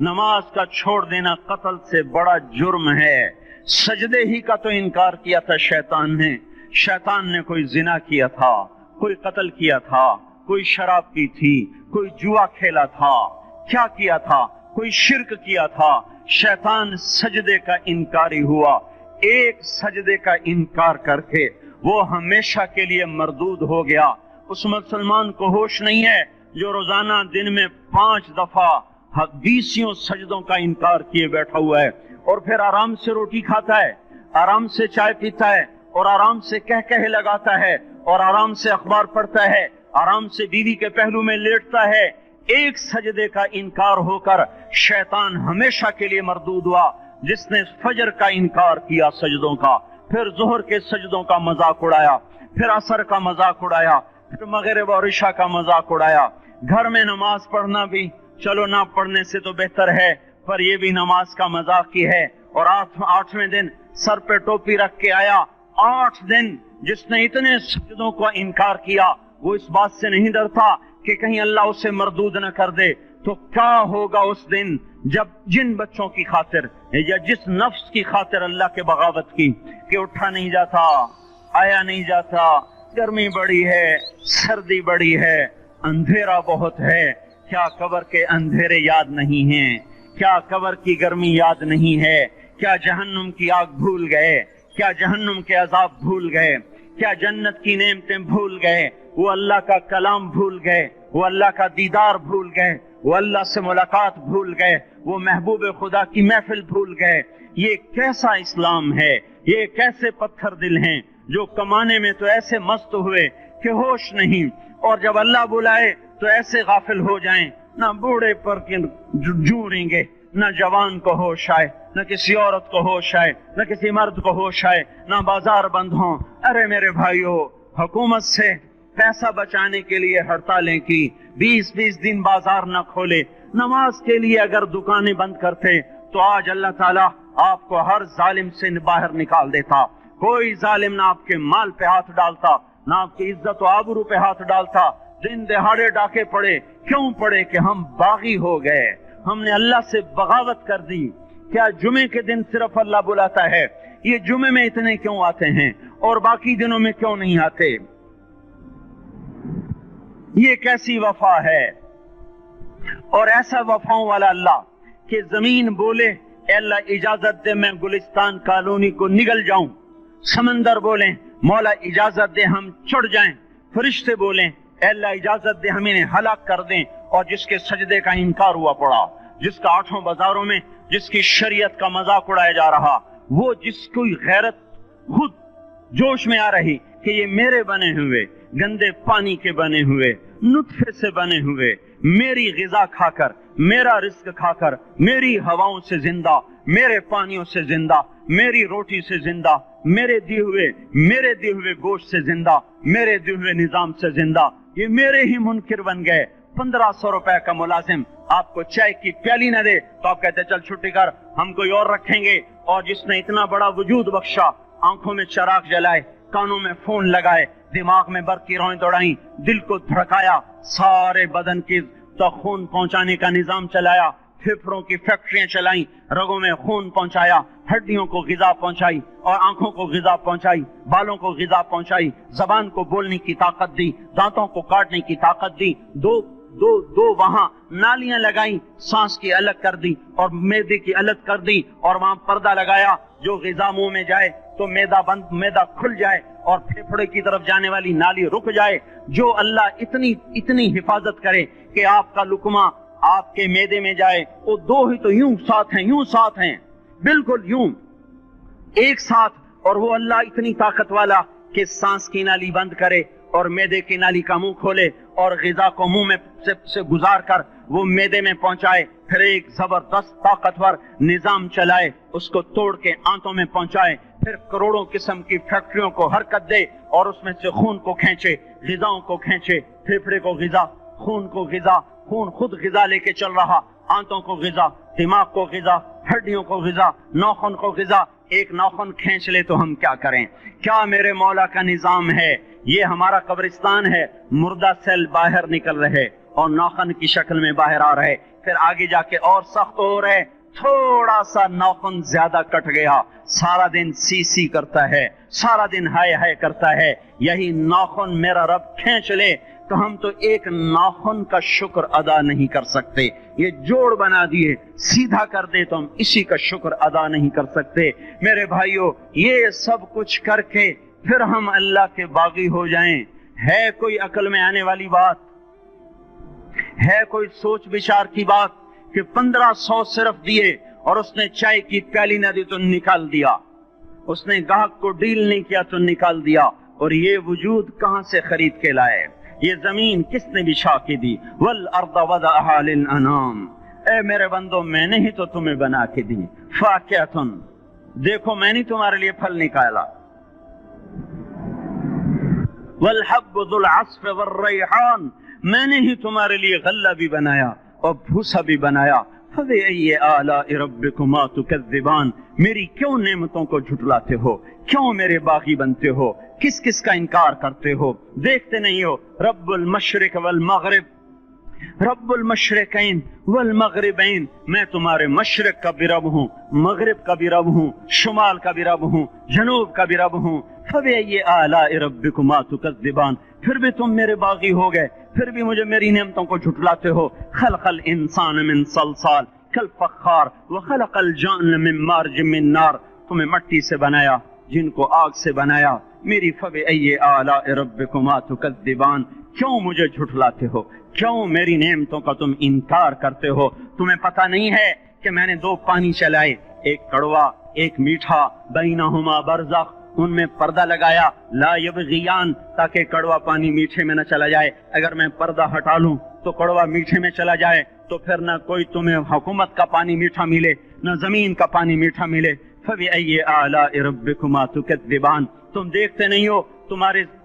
نماز کا چھوڑ دینا قتل سے بڑا جرم ہے۔ سجدے ہی کا تو انکار کیا تھا شیطان نے کوئی زنا کیا تھا، کوئی قتل کیا تھا، کوئی شراب پی تھی، کوئی جوا کھیلا تھا، کیا کیا تھا، کوئی شرک کیا تھا، شیطان سجدے کا انکاری ہوا۔ ایک سجدے کا انکار کر کے وہ ہمیشہ کے لیے مردود ہو گیا۔ اس مسلمان کو ہوش نہیں ہے جو روزانہ دن میں 5 دفعہ 20 سجدوں کا انکار کیے بیٹھا ہوا ہے، اور پھر آرام سے روٹی کھاتا ہے، آرام سے چائے پیتا ہے، اور آرام سے کہے لگاتا ہے، اور آرام سے اخبار پڑھتا ہے، آرام سے بیوی کے پہلو میں لیٹتا ہے۔ ایک سجدے کا انکار ہو کر شیطان ہمیشہ کے لیے مردود ہوا۔ جس نے فجر کا انکار کیا سجدوں کا، پھر ظہر کے سجدوں کا مذاق اڑایا، پھر عصر کا مذاق اڑایا، پھر مغرب اور عشاء کا مذاق اڑایا۔ گھر میں نماز پڑھنا بھی چلو نہ پڑھنے سے تو بہتر ہے، پر یہ بھی نماز کا مذاق ہی ہے۔ اور 8ویں دن سر پہ ٹوپی رکھ کے آیا۔ 8 دن جس نے اتنے سجدوں کا انکار کیا، وہ اس بات سے نہیں ڈرتا کہ کہیں اللہ اسے مردود نہ کر دے۔ تو کیا ہوگا اس دن جب جن بچوں کی خاطر یا جس نفس کی خاطر اللہ کے بغاوت کی کہ اٹھا نہیں جاتا، آیا نہیں جاتا، گرمی بڑی ہے، سردی بڑی ہے، اندھیرا بہت ہے، کیا قبر کے اندھیرے یاد نہیں ہیں؟ کیا قبر کی گرمی یاد نہیں ہے؟ کیا جہنم کی آگ بھول گئے؟ کیا جہنم کے عذاب بھول گئے؟ کیا جنت کی نعمتیں بھول گئے؟ وہ اللہ کا کلام بھول گئے، وہ اللہ کا دیدار بھول گئے، وہ اللہ سے ملاقات بھول گئے، وہ محبوب خدا کی محفل بھول گئے۔ یہ کیسا اسلام ہے؟ یہ کیسے پتھر دل ہیں جو کمانے میں تو ایسے مست ہوئے کہ ہوش نہیں، اور جب اللہ بلائے تو ایسے غافل ہو جائیں، نہ بوڑھے پر جوڑیں گے، نہ جوان کو ہوش آئے، نہ کسی عورت کو ہوش آئے، نہ کسی مرد کو ہوش آئے، نہ بازار بند ہوں۔ ارے میرے بھائیو، حکومت سے پیسہ بچانے کے لیے ہڑتالیں کی، 20 دن بازار نہ کھولے، نماز کے لیے اگر دکانیں بند کرتے تو آج اللہ تعالیٰ آپ کو ہر ظالم سے باہر نکال دیتا۔ کوئی ظالم نہ آپ کے مال پہ ہاتھ ڈالتا، نہ آپ کی عزت و آبرو پہ ہاتھ ڈالتا۔ دن دہاڑے ڈاکے پڑے، کیوں پڑے؟ کہ ہم باغی ہو گئے، ہم نے اللہ سے بغاوت کر دی۔ کیا جمعے کے دن صرف اللہ بلاتا ہے؟ یہ جمعے میں اتنے کیوں آتے ہیں اور باقی دنوں میں کیوں نہیں آتے؟ یہ کیسی وفا ہے؟ اور ایسا وفاؤں والا اللہ کہ زمین بولے اے اللہ اجازت دے میں گلستان کالونی کو نگل جاؤں، سمندر بولیں مولا اجازت دے ہم چڑھ جائیں، فرشتے بولیں اے اللہ اجازت دے ہم انہیں ہلاک کر دیں۔ اور جس کے سجدے کا انکار ہوا پڑا، جس کا 8 بازاروں میں جس کی شریعت کا مذاق اڑایا جا رہا، وہ جس کوئی غیرت خود جوش میں آ رہی کہ یہ میرے بنے ہوئے گندے پانی کے بنے ہوئے نطفے سے بنے ہوئے، میری غذا کھا کر، میرا رزق کھا کر، میری ہواؤں سے زندہ، میرے پانیوں سے زندہ، میری روٹی سے زندہ، میرے دیے ہوئے گوشت سے زندہ، میرے دیے ہوئے نظام سے زندہ، یہ میرے ہی منکر بن گئے۔ 1500 روپے کا ملازم آپ کو چائے کی پیالی نہ دے تو آپ کہتے چل چھٹی کر، ہم کوئی اور رکھیں گے۔ اور جس نے اتنا بڑا وجود بخشا، آنکھوں میں چراغ جلائے، کانوں میں فون لگائے، دماغ میں برق کی روئیں دوڑائیں، دل کو دھڑکایا، سارے بدن کی خون پہنچانے کا نظام چلایا، پھیپھڑوں کی فیکٹریاں چلائیں، رگوں میں خون پہنچایا، ہڈیوں کو غذا پہنچائی، اور آنکھوں کو غذا پہنچائی، بالوں کو غذا پہنچائی، زبان کو بولنے کی طاقت دی، دانتوں کو کاٹنے کی طاقت دی، دو وہاں نالیاں لگائیں، سانس کی الگ کر دی اور معدے کی الگ کر دی، اور وہاں پردہ لگایا، جو غذا منہ میں جائے تو معدہ کھل جائے اور پھیپھڑے کی طرف جانے والی نالی رک جائے۔ جو اللہ اتنی حفاظت کرے کہ آپ کا لقمہ آپ کے معدے میں جائے، وہ 2 ہی تو یوں ساتھ ہیں، بالکل یوں ایک ساتھ، اور وہ اللہ اتنی طاقت والا کہ سانس کی نالی بند کرے اور معدے کی نالی کا منہ کھولے اور غذا کو منہ میں سے گزار کر وہ معدے میں پہنچائے، پھر ایک زبردست طاقتور نظام چلائے، اس کو توڑ کے آنتوں میں پہنچائے، پھر کروڑوں قسم کی فیکٹریوں کو حرکت دے اور اس میں سے خون کو کھینچے، غذاؤں کو کھینچے، پھیپھڑے کو غذا، خون کو غذا، خون خود غذا لے کے چل رہا، آنتوں کو غذا، دماغ کو غذا، ہڈیوں کو غذا، ناخن کو غذا۔ ایک ناخن کھینچ لے تو ہم کیا کریں؟ کیا میرے مولا کا نظام ہے؟ یہ ہمارا قبرستان ہے، مردہ سیل باہر نکل رہے اور ناخن کی شکل میں باہر آ رہے۔ پھر آگے جا کے اور سخت ہو رہے، تھوڑا سا ناخن زیادہ کٹ گیا، سارا دن سی سی کرتا ہے، سارا دن ہائے ہائے کرتا ہے، یہی ناخن میرا رب کھینچ لے تو ہم تو ایک ناخن کا شکر ادا نہیں کر سکتے، یہ جوڑ بنا دیے سیدھا کر دے تو ہم اسی کا شکر ادا نہیں کر سکتے۔ میرے بھائیو، یہ سب کچھ کر کے پھر ہم اللہ کے باغی ہو جائیں، ہے کوئی عقل میں آنے والی بات؟ ہے کوئی سوچ بچار کی بات کہ 1500 صرف دیے اور اس نے چائے کی پیالی نہ دی تو نکال دیا، اس نے گاہک کو ڈیل نہیں کیا تو نکال دیا، اور یہ وجود کہاں سے خرید کے لائے؟ یہ زمین کس نے بچھا کے دی؟ والارض وضعها للانام، اے میرے بندو میں نے ہی تو تمہیں بنا کے دی، فاکہۃ، دیکھو میں نے تمہارے لیے پھل نکالا، والحب ذو العصف والریحان، میں نے ہی تمہارے لیے غلہ بھی بنایا اور بھوسا بھی بنایا، فبأي آلاء ربكما تكذبان، میری کیوں نعمتوں کو جھٹلاتے ہو؟ کیوں میرے باغی بنتے ہو؟ کس کس کا انکار کرتے ہو؟ دیکھتے نہیں ہو رب المشرق والمغرب، رب المشرقین والمغربین، میں تمہارے مشرق کا بھی رب ہوں، مغرب کا بھی رب ہوں، شمال کا بھی رب ہوں، جنوب کا بھی رب ہوں، فبأي آلاء ربكما تكذبان، پھر بھی تم میرے باغی ہو گئے، پھر بھی مجھے میری نعمتوں کو جھٹلاتے ہو۔ خلق الانسان من صلصال کالفخار وخلق الجان من مارج من نار، تمہیں مٹی سے بنایا، جن کو آگ سے بنایا، میری فبأي آلاء ربكما تكذبان، کیوں مجھے جھٹلاتے ہو؟ کیوں میری نعمتوں کا تم انکار کرتے ہو؟ تمہیں پتہ نہیں ہے کہ میں نے دو پانی چلائے، ایک کڑوا ایک میٹھا، بینہما برزخ، ان میں پردہ لگایا، لا یبغیان، تاکہ کڑوا پانی میٹھے میں نہ چلا جائے، اگر میں پردہ ہٹا لوں تو کڑوا میٹھے میں چلا جائے تو پھر نہ کوئی تمہیں حکومت کا پانی میٹھا ملے نہ زمین کا پانی میٹھا ملے۔ فبأي آلاء ربكما تكذبان، تم دیکھتے نہیں ہو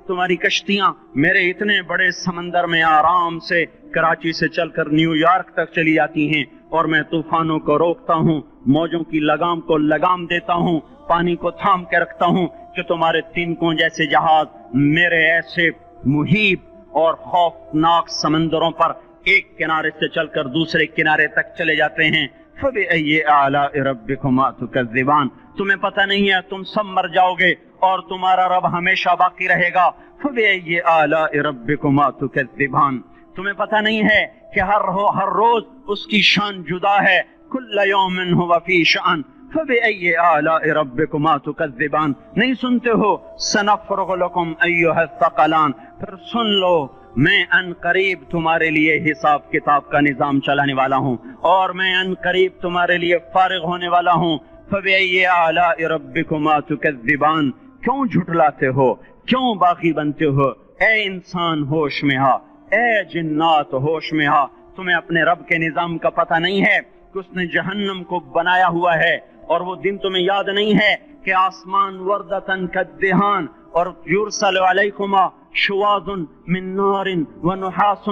تمہاری کشتیاں میرے اتنے بڑے سمندر میں آرام سے کراچی سے چل کر نیو یارک تک چلی جاتی ہیں، اور میں طوفانوں کو روکتا ہوں، موجوں کی لگام کو لگام دیتا ہوں، پانی کو تھام کے رکھتا ہوں کہ تمہارے تینکوں جیسے جہاز میرے ایسے محیط اور خوفناک سمندروں پر ایک کنارے سے چل کر دوسرے کنارے تک چلے جاتے ہیں۔ فبأي آلاء ربكما تكذبان، تمہیں پتہ نہیں ہے تم سب مر جاؤ گے اور تمہارا رب ہمیشہ باقی رہے گا۔ فبأي آلاء ربكما تكذبان، تمہیں پتہ نہیں ہے کہ ہر روز اس کی شان جدا ہے، كل يوم هو في شأن، فبأي آلاء ربكما تكذبان، نہیں سنتے ہو؟ سنفرغ لكم أيها الثقلان، پھر سن لو میں ان قریب تمہارے لیے حساب کتاب کا نظام چلانے والا ہوں، اور میں ان قریب تمہارے لیے فارغ ہونے والا ہوں۔ فبأي آلاء ربكما تكذبان، کیوں جھٹلاتے ہو؟ کیوں باغی بنتے ہو؟ اے انسان ہوش میں آ، اے جنات ہوش میں آ، تمہیں اپنے رب کے نظام کا پتہ نہیں ہے کہ اس نے جہنم کو بنایا ہوا ہے، اور وہ دن تمہیں یاد نہیں ہے کہ آسمان وردتن کالدہان، اور یرسل علیکما شواظ من نار ونحاس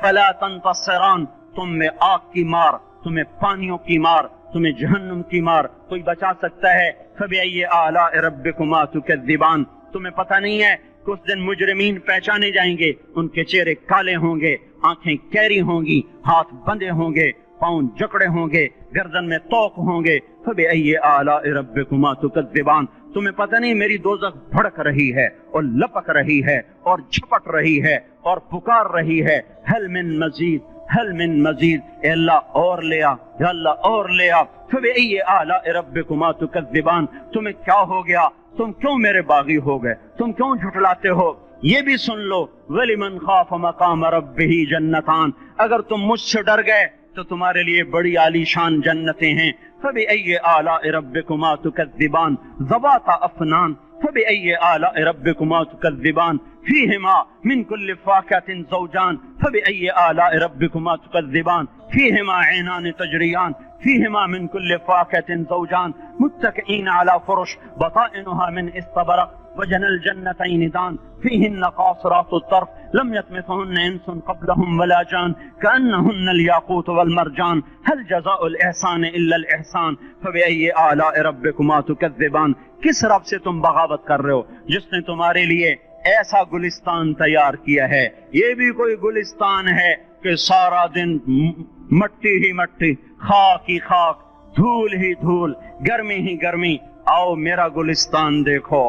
فلا تنتصران، تم میں آگ کی مار، تمہیں پانیوں کی مار، تمہیں جہنم کی مار، کوئی بچا سکتا ہے؟ فبأي آلاء ربكما تكذبان، تمہیں پتہ نہیں ہے کہ اس دن مجرمین پہچانے جائیں گے، ان کے چہرے کالے ہوں گے، آنکھیں کیری ہوں گی، ہاتھ بندے ہوں گے، پاؤں جکڑے ہوں گے، گردن میں توق ہوں گے۔ فبأي آلاء ربكما تكذبان، تمہیں پتہ نہیں میری دوزخ بھڑک رہی ہے اور لپک رہی ہے اور جھپٹ رہی ہے اور پکار رہی ہے، هل من مزید، هل من مزید، اے اللہ اور لے آ، یا اللہ اور لے آ۔ فبأي آلاء ربكما تكذبان، تمہیں کیا ہو گیا؟ تم کیوں میرے باغی ہو گئے؟ تم کیوں جھٹلاتے ہو؟ یہ بھی سن لو، وَلِمَنْ خَافَ مَقَامَ رَبِّهِ جَنَّتَانِ، اگر تم مجھ سے ڈر گئے تو تمہارے لیے بڑی عالی شان جنتیں ہیں۔ فبأي آلاء ربكما تكذبان، ذواتا افنان، فبأي آلاء ربكما تكذبان، فيهما من كل فاكهة زوجان، فبأي آلاء ربكما تكذبان، فيهما عينان تجريان، فيهما من كل فاكهة زوجان، متكئين على فرش بطائنها من استبرق، وجنى الجنتين دان، فيهن قاصرات الطرف لم يطمثهن انس قبلهم ولا جان، كأنهن الياقوت والمرجان، هل جزاء الإحسان إلا الإحسان، فبأي آلاء ربكما تكذبان، کس رب سے تم بغاوت کر رہے ہو جس نے تمہارے لیے ایسا گلستان تیار کیا ہے؟ یہ بھی کوئی گلستان ہے کہ سارا دن مٹی ہی مٹی، خاک ہی خاک، دھول ہی دھول، گرمی ہی گرمی۔ آؤ میرا گلستان دیکھو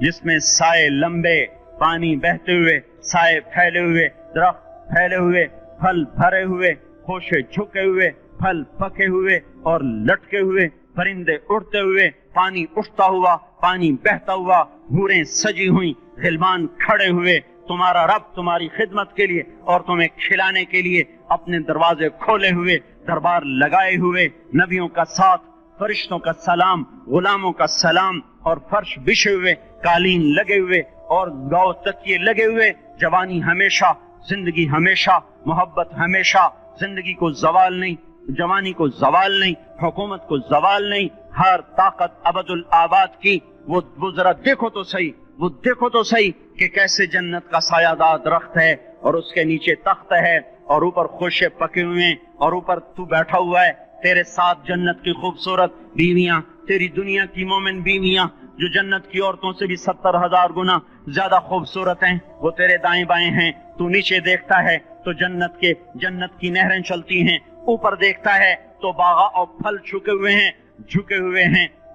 جس میں سائے لمبے، پانی بہتے ہوئے، سائے پھیلے ہوئے، درخت پھیلے ہوئے، پھل بھرے ہوئے، خوشے جھکے ہوئے، پھل پکے ہوئے اور لٹکے ہوئے، پرندے اڑتے ہوئے، پانی اٹھتا ہوا، پانی بہتا ہوا، حوریں سجی ہوئی، غلمان کھڑے ہوئے، تمہارا رب تمہاری خدمت کے لیے اور تمہیں کھلانے کے لیے اپنے دروازے کھولے ہوئے، دربار لگائے ہوئے، نبیوں کا ساتھ، فرشتوں کا سلام، غلاموں کا سلام، اور فرش بچھے ہوئے، قالین لگے ہوئے اور گاؤ تکیے لگے ہوئے، جوانی ہمیشہ، زندگی ہمیشہ، محبت ہمیشہ، زندگی کو زوال نہیں، جوانی کو زوال نہیں، حکومت کو زوال نہیں، ہر طاقت ابد الآباد کی۔ وہ ذرا دیکھو تو صحیح، وہ دیکھو تو صحیح کہ کیسے جنت کا سایہ دار درخت ہے اور اس کے نیچے تخت ہے اور اوپر خوشے پکے ہوئے ہیں اور اوپر تو بیٹھا ہوا ہے، تیرے ساتھ جنت کی خوبصورت بیویاں، تیری دنیا کی مومن بیویاں جو جنت کی عورتوں سے بھی 70,000 گنا زیادہ خوبصورت ہیں، وہ تیرے دائیں بائیں ہیں۔ تو نیچے دیکھتا ہے تو جنت کی نہریں چلتی ہیں، اوپر دیکھتا ہے تو باغ اور پھل جھکے ہوئے ہیں،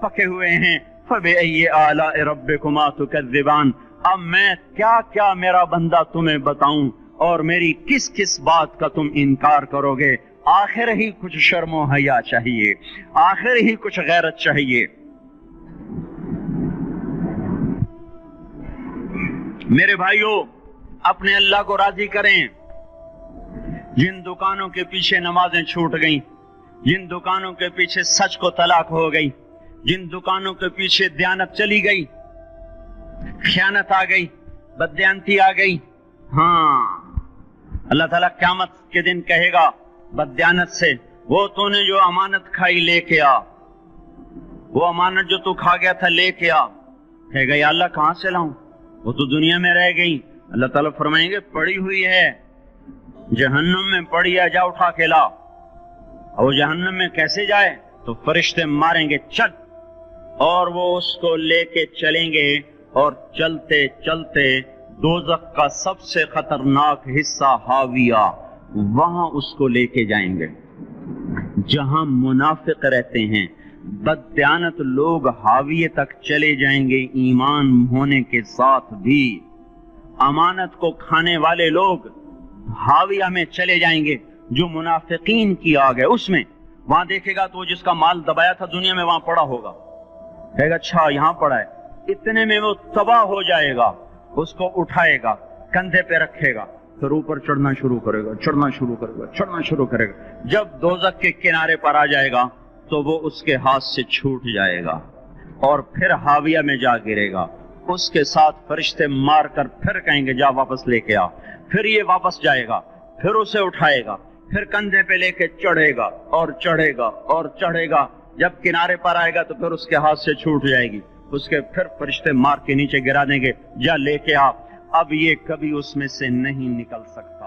پکے ہوئے ہیں۔ فَبِأَيِّ آلَاءِ رَبِّكُمَا تُكَذِّبَانِ۔ اب میں کیا کیا میرا بندہ تمہیں بتاؤں اور میری کس کس بات کا تم انکار کرو گے؟ آخر ہی کچھ شرم و حیا چاہیے، آخر ہی کچھ غیرت چاہیے۔ میرے بھائیوں، اپنے اللہ کو راضی کریں۔ جن دکانوں کے پیچھے نمازیں چھوٹ گئیں، جن دکانوں کے پیچھے سچ کو طلاق ہو گئی، جن دکانوں کے پیچھے دیانت چلی گئی، خیانت آ گئی، بددیانتی آ گئی، ہاں اللہ تعالیٰ قیامت کے دن کہے گا بددیانت سے، وہ تو نے جو امانت کھائی لے کے آ، وہ امانت جو تو کھا گیا تھا لے کے آ۔ کہے گا یا اللہ کہاں سے لاؤں، وہ تو دنیا میں رہ گئی۔ اللہ تعالیٰ فرمائیں گے پڑی ہوئی ہے جہنم میں، پڑی ہے، جا اٹھا کے لا۔ اور وہ جہنم میں کیسے جائے؟ تو فرشتے ماریں گے چل، اور وہ اس کو لے کے چلیں گے، اور چلتے چلتے دوزخ کا سب سے خطرناک حصہ حاویہ، وہاں اس کو لے کے جائیں گے جہاں منافق رہتے ہیں۔ بددیانت لوگ حاویہ تک چلے جائیں گے ایمان ہونے کے ساتھ بھی، امانت کو کھانے والے لوگ حاویہ میں چلے جائیں گے جو منافقین کی آگ ہے اس میں۔ وہاں دیکھے گا تو جس کا مال دبایا تھا دنیا میں وہاں پڑا ہوگا، کہے گا اچھا یہاں پڑا ہے، اتنے میں وہ تباہ ہو جائے گا، اس کو اٹھائے گا، کندھے پہ رکھے گا، پھر اوپر چڑھنا شروع کرے گا، چڑھنا شروع کرے گا، چڑھنا شروع کرے گا۔ جب دوزخ کے کنارے پر آ جائے گا تو وہ اس کے ہاتھ سے چھوٹ جائے گا اور پھر حاویہ میں جا گرے گا۔ اس کے ساتھ فرشتے مار کر پھر کہیں گے جا واپس لے کے آ، پھر یہ واپس جائے گا، پھر اسے اٹھائے گا، پھر کندھے پہ لے کے چڑھے گا اور چڑھے گا اور چڑھے گا۔ جب کنارے پر آئے گا تو پھر اس کے ہاتھ سے چھوٹ جائے گی، اس کے پھر فرشتے مار کے نیچے گرا دیں گے جا لے کے آ۔ اب یہ کبھی اس میں سے نہیں نکل سکتا۔